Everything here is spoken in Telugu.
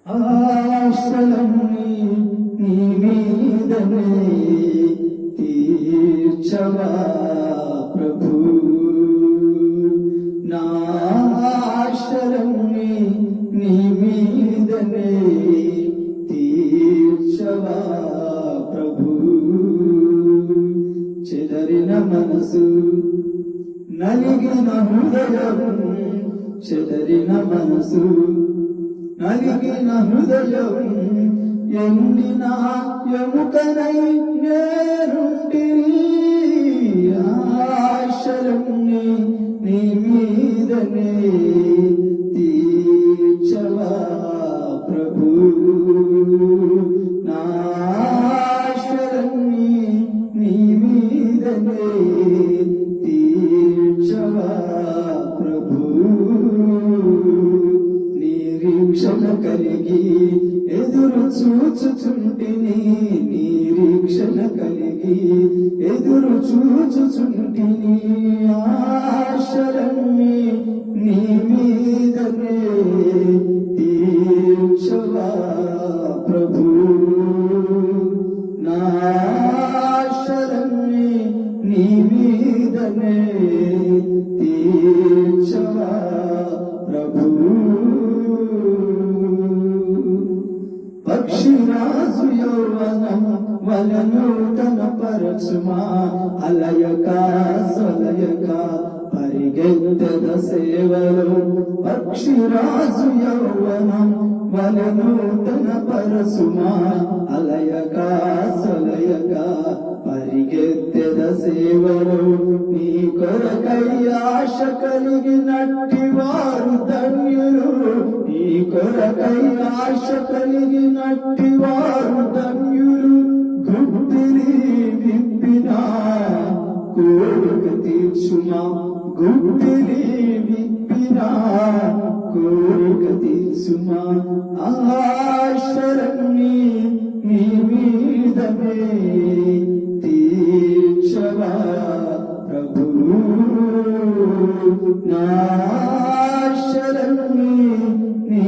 ఆశలన్నీ నీ మీదనే తీర్చవా ప్రభు. నా ఆశలన్నీ నీ మీదనే తీర్చవా ప్రభు. చెదరిన మనసు నలిగిన హృదయం, చెదరిన మనసు నలిగిన హృదయం, ఎండిన ఎముకనై నేరుంటిని. ఆశలన్నీ నీ మీదనే తీర్చవా ప్రభు. నా ఆశలన్నీ నీ మీదనే తీర్చవా ప్రభు. నిరీక్షణ కలిగి ఎదురు చూచుచుంటిని, నిరీక్షణ కలిగి ఎదురు చూచుచుంటిని. ఆశలన్నీ నీ మీదనే తీర్చవా ప్రభు. నా ఆశలన్నీ నీ మీదనే తీర్చవా ప్రభు. పక్షిరాజు యౌవనం వలనూతన పరచుమా, అలయక సలయక పరిగెత్తెద సేవలో. పక్షిరాజు యౌవనం వలనూతన పరచుమా, అలయక సలయక పరిగెత్తెద సేవలో. నీ కొరకై ఆశ కలిగినట్టి వారు ధన్యులు, నీ కొరకై ఆశ కలిగినట్టి వారు ధన్యులు. గుప్పిరి విప్పిన కోరిక తీర్చుమా, గుప్పిరి విప్పిన కోరిక తీర్చుమా. ఆశలన్నీ నీ మీదనే తీర్చవా ప్రభు. నా ఆశలన్నీ నీ